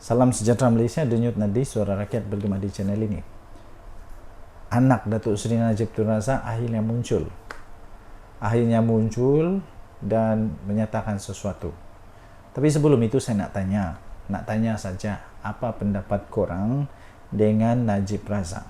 Salam sejahtera Malaysia, denyut nadi suara rakyat bergema di channel ini. Anak Datuk Seri Najib Tun Razak akhirnya muncul dan menyatakan sesuatu. Tapi sebelum itu saya nak tanya saja, apa pendapat korang dengan Najib Razak?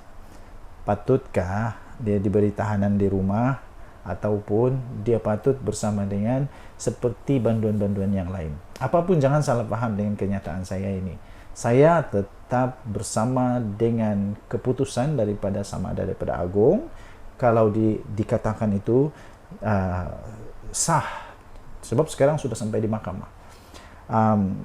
Patutkah dia diberi tahanan di rumah ataupun dia patut bersama dengan seperti banduan-banduan yang lain? Apapun, jangan salah faham dengan kenyataan saya ini. Saya tetap bersama dengan keputusan daripada sama ada daripada Agong. Kalau dikatakan itu sah, sebab sekarang sudah sampai di mahkamah.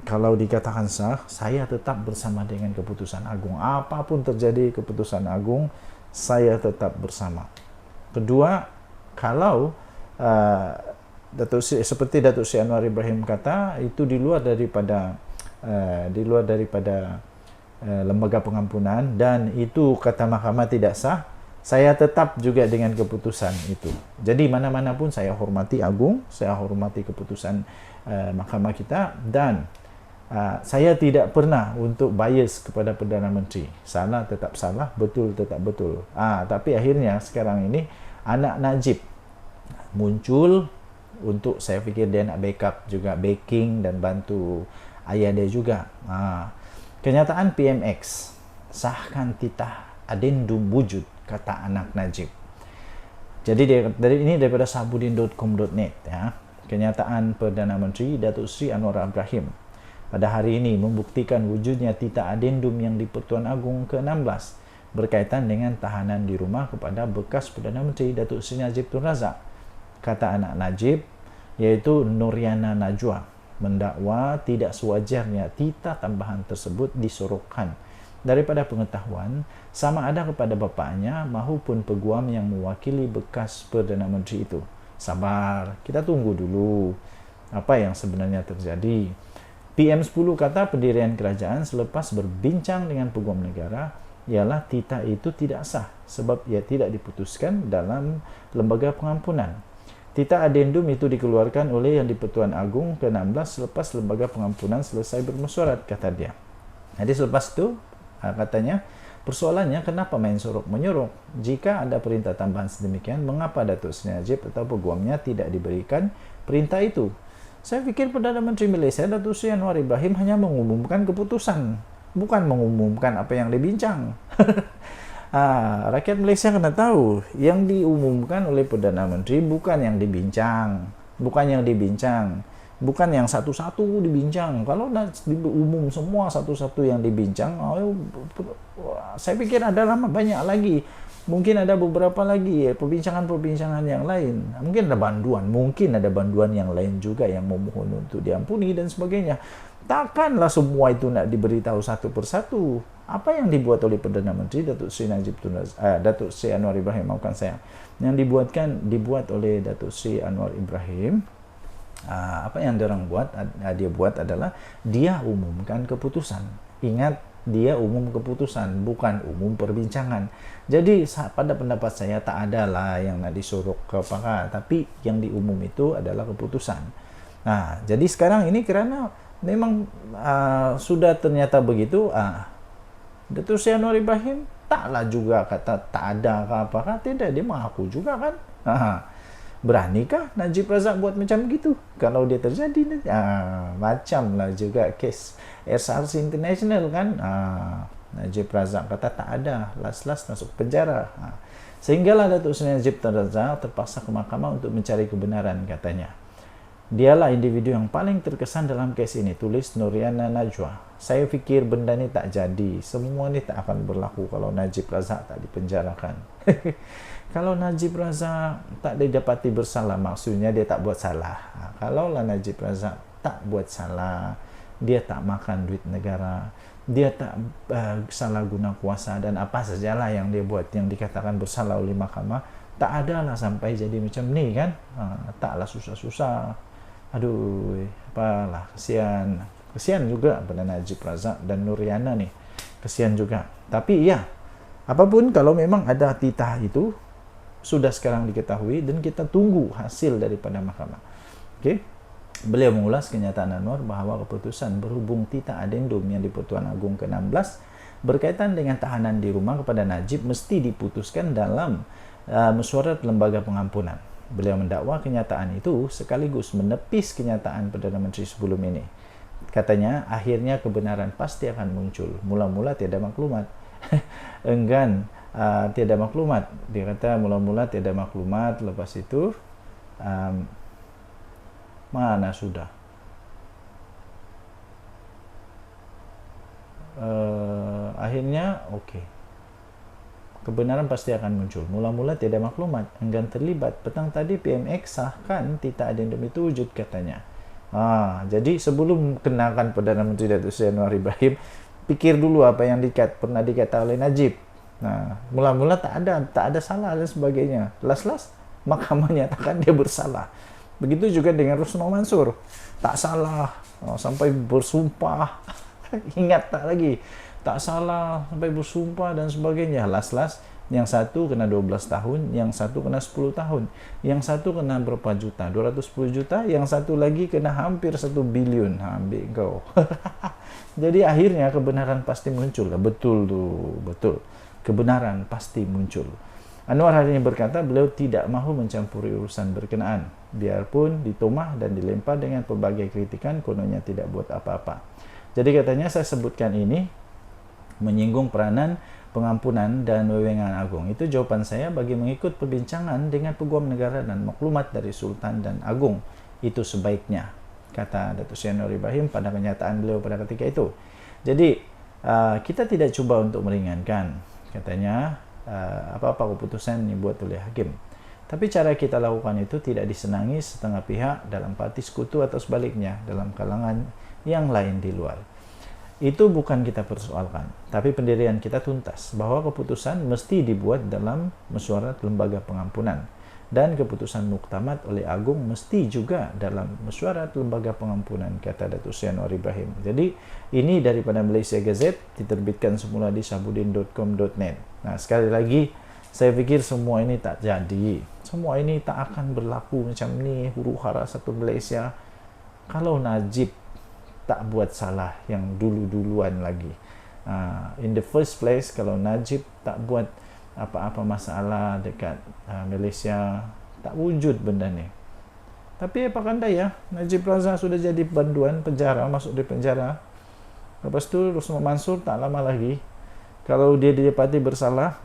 Kalau dikatakan sah, saya tetap bersama dengan keputusan Agong. Apapun terjadi keputusan Agong, saya tetap bersama. Kedua, kalau seperti Datuk Seri Anwar Ibrahim kata, itu di luar daripada lembaga pengampunan dan itu kata mahkamah tidak sah, saya tetap juga dengan keputusan itu. Jadi mana-mana pun saya hormati Agong, saya hormati keputusan mahkamah kita, dan saya tidak pernah untuk bias kepada Perdana Menteri. Salah tetap salah, betul tetap betul. Tapi akhirnya sekarang ini anak Najib muncul untuk, saya fikir dia nak backup juga, backing dan bantu ayah dia juga. Kenyataan PMX, sahkan titah adendum wujud, kata anak Najib. Jadi ini daripada sabudin.com.net ya. Kenyataan Perdana Menteri Datuk Seri Anwar Ibrahim pada hari ini membuktikan wujudnya titah adendum yang di-Pertuan Agong ke-16 berkaitan dengan tahanan di rumah kepada bekas Perdana Menteri Datuk Seri Najib Tun Razak. Kata anak Najib, iaitu Nuriana Najwa, mendakwa tidak sewajarnya titah tambahan tersebut disorokkan daripada pengetahuan sama ada kepada bapaknya maupun peguam yang mewakili bekas Perdana Menteri itu. Sabar, kita tunggu dulu apa yang sebenarnya terjadi. PM10 kata pendirian kerajaan selepas berbincang dengan peguam negara ialah titah itu tidak sah sebab ia tidak diputuskan dalam lembaga pengampunan. Titah adendum itu dikeluarkan oleh Yang di-Pertuan Agong ke-16 selepas lembaga pengampunan selesai bermesyuarat, kata dia. Jadi selepas itu, katanya, persoalannya kenapa main sorok-menyorok? Jika ada perintah tambahan sedemikian, mengapa Datuk Seri Najib atau peguamnya tidak diberikan perintah itu? Saya fikir Perdana Menteri Malaysia, Datuk Seri Anwar Ibrahim, hanya mengumumkan keputusan, bukan mengumumkan apa yang dibincang. Rakyat Malaysia kena tahu, yang diumumkan oleh Perdana Menteri bukan yang dibincang, bukan yang satu-satu dibincang. Kalau diumum semua satu-satu yang dibincang, saya pikir ada banyak lagi. Mungkin ada beberapa lagi perbincangan-perbincangan yang lain. Mungkin ada banduan yang lain juga yang memohon untuk diampuni dan sebagainya. Takkanlah semua itu nak diberitahu satu persatu. Apa yang dibuat oleh Perdana Menteri Datuk Seri Datuk Seri Anwar Ibrahim, yang dibuat oleh Datuk Seri Anwar Ibrahim, apa yang dia buat adalah dia umumkan keputusan. Ingat, dia umum keputusan, bukan umum perbincangan. Jadi pada pendapat saya tak adalah yang nak disorok ke pakar, tapi yang diumum itu adalah keputusan. Jadi sekarang ini kerana memang sudah ternyata begitu, Datuk Seri Anwar Ibrahim taklah juga kata tak ada ke apa, tidak, dia mengaku juga kan. Beranikah Najib Razak buat macam gitu? Kalau dia terjadi, macamlah juga kes SRC International kan. Najib Razak kata tak ada, last masuk penjara. Sehinggalah Datuk Seri Najib Tun Razak terpaksa ke mahkamah untuk mencari kebenaran, katanya. Dialah individu yang paling terkesan dalam kes ini, tulis Nuriana Najwa. Saya fikir benda ni tak jadi. Semua ni tak akan berlaku kalau Najib Razak tak dipenjarakan. Kalau Najib Razak tak didapati bersalah, maksudnya dia tak buat salah. Kalaulah Najib Razak tak buat salah, dia tak makan duit negara, dia tak salah guna kuasa dan apa sajalah yang dia buat yang dikatakan bersalah oleh mahkamah, tak adalah sampai jadi macam ni kan. Taklah susah-susah. Aduh, apalah, kesian juga pada Najib Razak dan Nuriana ni, kesian juga. Tapi ya, apapun, kalau memang ada titah itu sudah sekarang diketahui dan kita tunggu hasil daripada mahkamah. Okey. Beliau mengulas kenyataan Anwar bahwa keputusan berhubung Tita Adendum yang di Pertuan Agung ke-16 berkaitan dengan tahanan di rumah kepada Najib mesti diputuskan dalam mesyuarat lembaga pengampunan. Beliau mendakwa kenyataan itu sekaligus menepis kenyataan Perdana Menteri sebelum ini. Katanya, akhirnya kebenaran pasti akan muncul. Mula-mula tiada maklumat. Enggan tiada maklumat. Dia kata mula-mula tiada maklumat, lepas itu mana sudah akhirnya oke. Kebenaran pasti akan muncul. Mula-mula tiada maklumat, enggan terlibat. Petang tadi PMX sahkan Tita Adendum itu wujud, katanya. Jadi sebelum kenakan Perdana Menteri Datuk Seri Anwar Ibrahim, pikir dulu apa yang pernah dikata oleh Najib. Nah, mula-mula tak ada salah dan sebagainya. Las-las mahkamah nyatakan dia bersalah. Begitu juga dengan Rusno Mansur, tak salah sampai bersumpah. Ingat tak lagi, tak salah sampai bersumpah dan sebagainya. Las-las, yang satu kena 12 tahun, yang satu kena 10 tahun, yang satu kena berapa juta, 210 juta, yang satu lagi kena hampir 1 bilion. Ambil kau. Jadi akhirnya kebenaran pasti muncul. Betul tuh, betul. Kebenaran pasti muncul. Anwar hari ini berkata beliau tidak mahu mencampuri urusan berkenaan, biarpun ditomah dan dilempar dengan pelbagai kritikan, kononnya tidak buat apa-apa. Jadi katanya saya sebutkan ini menyinggung peranan pengampunan dan wewengan agung. Itu jawaban saya bagi mengikut perbincangan dengan peguam negara dan maklumat dari Sultan dan Agung. Itu sebaiknya, kata Datuk Seri Anwar Ibrahim pada kenyataan beliau pada ketika itu. Jadi kita tidak cuba untuk meringankan, katanya, apa-apa keputusan yang dibuat oleh hakim. Tapi cara kita lakukan itu tidak disenangi setengah pihak dalam parti sekutu atau sebaliknya dalam kalangan yang lain di luar. Itu bukan kita persoalkan, tapi pendirian kita tuntas bahwa keputusan mesti dibuat dalam mesyuarat lembaga pengampunan, dan keputusan muktamad oleh Agung mesti juga dalam mesyuarat lembaga pengampunan, kata Datuk Seri Anwar Ibrahim. Jadi ini daripada Malaysia Gazette, diterbitkan semula di sabudin.com.net. Nah, sekali lagi saya pikir semua ini tak jadi, semua ini tak akan berlaku macam ni huru hara satu Malaysia kalau Najib tak buat salah yang dulu-duluan lagi. In the first place, kalau Najib tak buat apa-apa masalah dekat Malaysia, tak wujud benda ni. Tapi apa daya, Najib Razak sudah jadi banduan penjara, masuk di penjara. Lepas tu Rusno Mansur tak lama lagi, kalau dia didapati bersalah,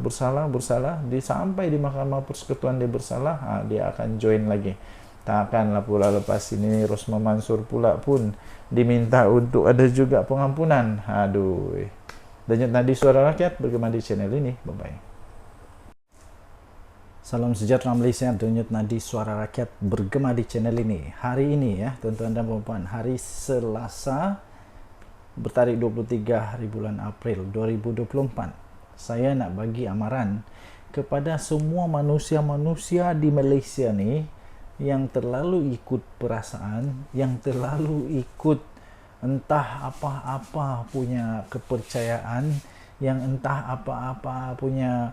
sampai di Mahkamah Persekutuan dia bersalah, dia akan join lagi. Takkanlah pula lepas ini Rusno Mansur pula pun diminta untuk ada juga pengampunan. Aduh. Denyut Nadi Suara Rakyat bergema di channel ini. Bye-bye. Salam sejahtera Malaysia, Denyut Nadi Suara Rakyat bergema di channel ini. Hari ini ya, tuan-tuan dan puan-puan, hari Selasa bertarikh 23 hari bulan April 2024. Saya nak bagi amaran kepada semua manusia-manusia di Malaysia ni yang terlalu ikut perasaan, yang terlalu ikut entah apa-apa punya kepercayaan, yang entah apa-apa punya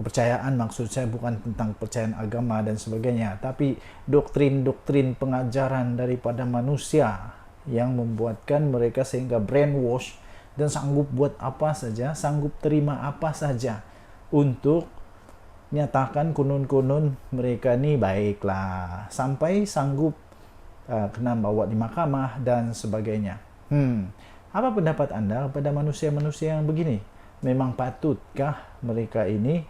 kepercayaan, maksud saya bukan tentang kepercayaan agama dan sebagainya, tapi doktrin-doktrin pengajaran daripada manusia yang membuatkan mereka sehingga brainwash dan sanggup buat apa saja, sanggup terima apa saja untuk nyatakan konon-konon mereka ni baiklah, sampai sanggup kena bawa di mahkamah dan sebagainya. Apa pendapat anda kepada manusia-manusia yang begini? Memang patutkah mereka ini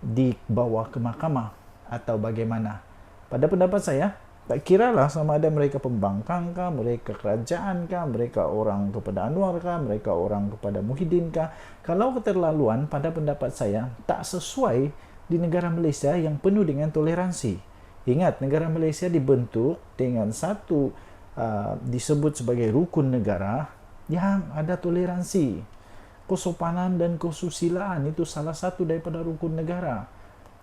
dibawa ke mahkamah atau bagaimana? Pada pendapat saya, tak kiralah sama ada mereka pembangkang kah, mereka kerajaan kah, mereka orang kepada Anwar kah, mereka orang kepada Muhyiddin kah. Kalau keterlaluan pada pendapat saya tak sesuai di negara Malaysia yang penuh dengan toleransi. Ingat, negara Malaysia dibentuk dengan satu disebut sebagai rukun negara yang ada toleransi. Kesopanan dan kesusilaan itu salah satu daripada rukun negara.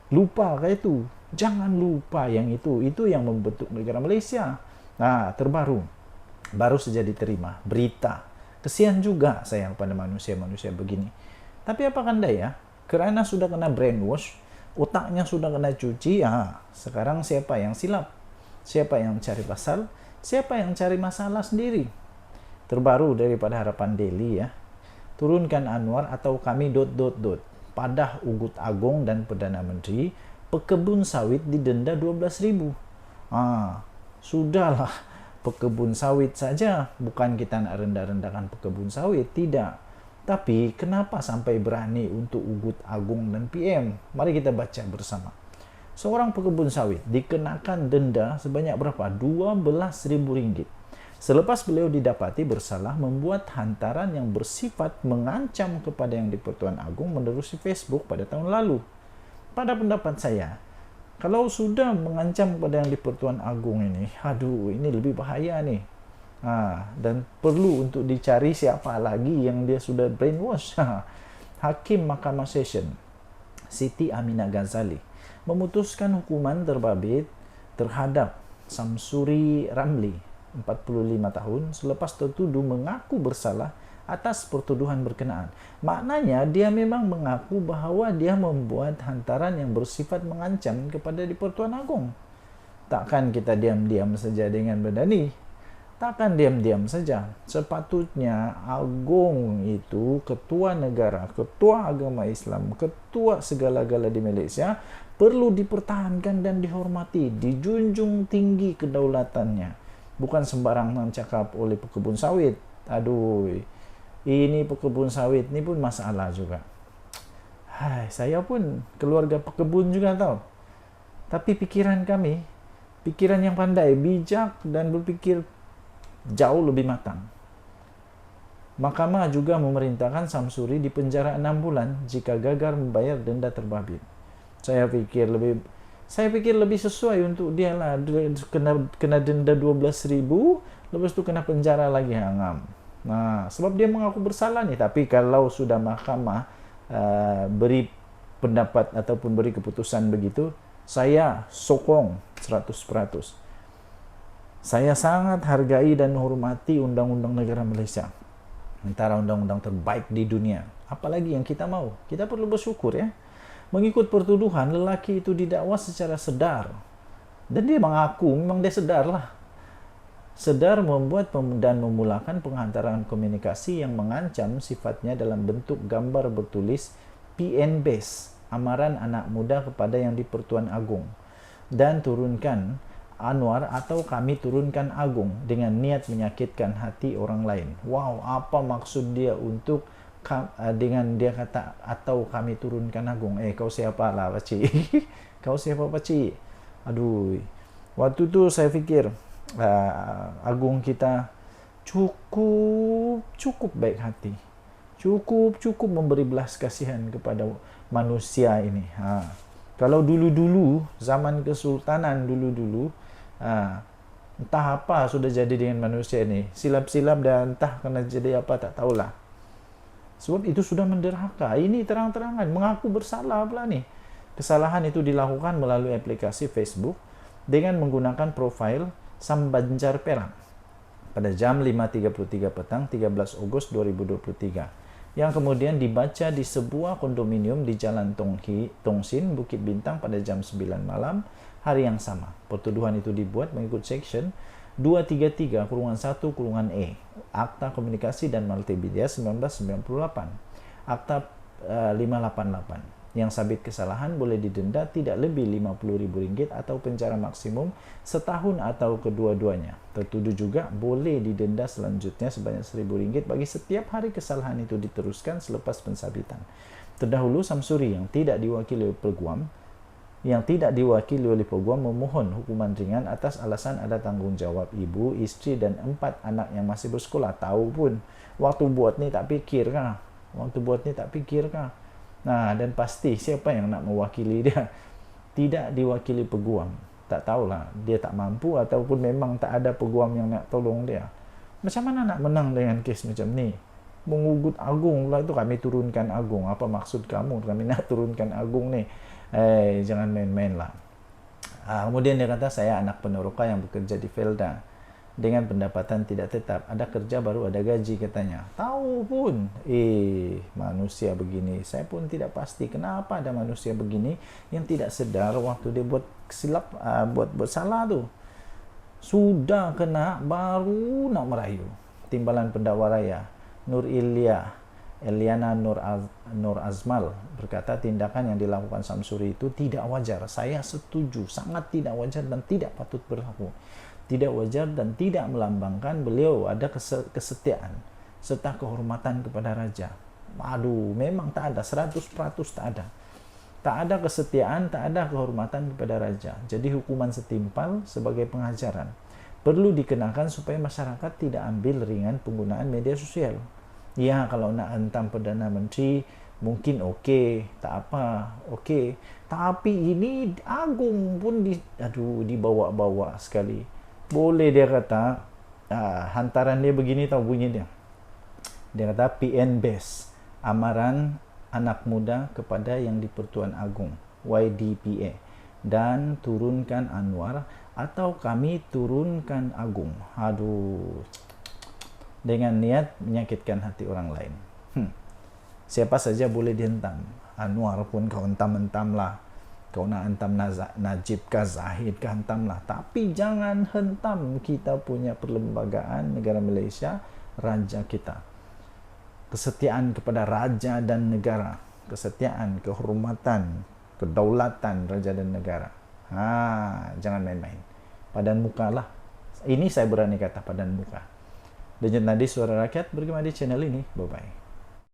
Lupa kah itu? Jangan lupa yang itu. Itu yang membentuk negara Malaysia. Nah, terbaru. Baru saja diterima berita. Kesian juga saya pada manusia-manusia begini. Tapi apa daya? Kerana sudah kena brainwash, otaknya sudah kena cuci, sekarang siapa yang silap? Siapa yang cari pasal? Siapa yang cari masalah sendiri? Terbaru daripada Harapan Daily ya. Turunkan Anwar atau kami ... Padah Ugut Agung dan Perdana Menteri, pekebun sawit didenda 12.000. Sudahlah, pekebun sawit saja, bukan kita nak rendah-rendahkan pekebun sawit, tidak. Tapi kenapa sampai berani untuk Ugut Agung dan PM? Mari kita baca bersama. Seorang pekebun sawit dikenakan denda sebanyak berapa? Rp12.000. Selepas beliau didapati bersalah membuat hantaran yang bersifat mengancam kepada Yang di-Pertuan Agong menerusi Facebook pada tahun lalu. Pada pendapat saya, kalau sudah mengancam kepada Yang di-Pertuan Agong ini, ini lebih bahaya nih. Dan perlu untuk dicari siapa lagi yang dia sudah brainwash. Hakim Mahkamah Session Siti Aminah Ghazali memutuskan hukuman terbabit terhadap Samsuri Ramli 45 tahun selepas tertuduh mengaku bersalah atas pertuduhan berkenaan. Maknanya dia memang mengaku bahawa dia membuat hantaran yang bersifat mengancam kepada di-Pertuan Agong. Takkan kita diam-diam saja dengan benda ni? Takkan diam-diam saja. Sepatutnya Agong itu ketua negara, ketua agama Islam, ketua segala-gala di Malaysia perlu dipertahankan dan dihormati, dijunjung tinggi kedaulatannya. Bukan sembarangan cakap oleh pekebun sawit. Ini pekebun sawit ni pun masalah juga. Saya pun keluarga pekebun juga tahu. Tapi pikiran kami, pikiran yang pandai, bijak dan berpikir jauh lebih matang. Mahkamah juga memerintahkan Samsuri dipenjara 6 bulan jika gagal membayar denda terbabit. Saya pikir lebih sesuai untuk dia lah, kena denda 12.000, lepas tu kena penjara lagi hangam. Sebab dia mengaku bersalah ni. Tapi kalau sudah mahkamah beri pendapat ataupun beri keputusan begitu, saya sokong 100%. Saya sangat hargai dan hormati undang-undang negara Malaysia. Antara undang-undang terbaik di dunia. Apalagi yang kita mau? Kita perlu bersyukur ya. Mengikut pertuduhan, lelaki itu didakwa secara sedar. Dan dia mengaku, memang dia sedar lah. Sedar membuat dan memulakan penghantaran komunikasi yang mengancam sifatnya dalam bentuk gambar bertulis PN-Base, amaran anak muda kepada Yang di-Pertuan Agong. Dan turunkan Anwar atau kami turunkan Agong dengan niat menyakitkan hati orang lain. Wow, apa maksud dia untuk dengan dia kata atau kami turunkan Agong? Kau siapa lah pakcik? Kau siapa pakcik? Waktu tu saya fikir Agong kita cukup baik hati, cukup memberi belas kasihan kepada manusia ini. Kalau dulu zaman kesultanan dulu entah apa sudah jadi dengan manusia ini, silap-silap dan entah kena jadi apa tak tahulah. Sebab itu sudah menderhaka. Ini terang-terangan mengaku bersalah pula ni. Kesalahan itu dilakukan melalui aplikasi Facebook dengan menggunakan profil Sam Banjar Perak pada jam 5.33 petang 13 Ogos 2023 yang kemudian dibaca di sebuah kondominium di Jalan Tongsin, Bukit Bintang pada jam 9 malam hari yang sama. Pertuduhan itu dibuat mengikut Section 233-1-E Akta Komunikasi dan Multimedia 1998, Akta 588 yang sabit kesalahan boleh didenda tidak lebih RM50.000 atau penjara maksimum setahun atau kedua-duanya. Tertuduh juga boleh didenda selanjutnya sebanyak RM1.000 bagi setiap hari kesalahan itu diteruskan selepas pensabitan. Terdahulu Samsuri yang tidak diwakili oleh peguam memohon hukuman ringan atas alasan ada tanggungjawab ibu, isteri dan 4 anak yang masih bersekolah. Tahu pun waktu buat ni tak fikir kah? Dan pasti siapa yang nak mewakili dia? Tidak diwakili peguam. Tak tahulah dia tak mampu ataupun memang tak ada peguam yang nak tolong dia. Macam mana nak menang dengan kes macam ni? Mengugut Agong pula itu, kami turunkan Agong. Apa maksud kamu kami nak turunkan Agong ni? Jangan main-main lah. Kemudian dia kata saya anak peneroka yang bekerja di Felda dengan pendapatan tidak tetap. Ada kerja baru ada gaji katanya. Tahu pun manusia begini. Saya pun tidak pasti kenapa ada manusia begini yang tidak sedar waktu dia buat silap, buat salah tu. Sudah kena, baru nak merayu. Timbalan Pendakwa Raya Nur Eliana Nur Azmal berkata tindakan yang dilakukan Samsuri itu tidak wajar. Saya setuju, sangat tidak wajar dan tidak patut berlaku. Tidak wajar dan tidak melambangkan beliau ada kesetiaan serta kehormatan kepada raja. Aduh, memang tak ada, 100% tak ada. Tak ada kesetiaan, tak ada kehormatan kepada raja. Jadi hukuman setimpal sebagai pengajaran perlu dikenakan supaya masyarakat tidak ambil ringan penggunaan media sosial. Ya, kalau nak hentam Perdana Menteri mungkin okey, tak apa, okey. Tapi ini agung pun dibawa-bawa sekali. Boleh dia kata, hantaran dia begini tahu bunyi dia. Dia kata PN Best, amaran anak muda kepada Yang di-Pertuan Agong, YDPA, dan turunkan Anwar atau kami turunkan Agung. Aduh, dengan niat menyakitkan hati orang lain. Siapa saja boleh dihentam. Anwar pun kau hentam-hentam lah. Kau nak hentam Najib kah, Zahid kah, hentam lah. Tapi jangan hentam kita punya perlembagaan negara Malaysia, raja kita. Kesetiaan kepada raja dan negara. Kesetiaan, kehormatan, kedaulatan raja dan negara. Jangan main-main. Padan muka lah. Ini saya berani kata padan muka. Denyut Nadi Suara Rakyat bergema di channel ini. Bye-bye.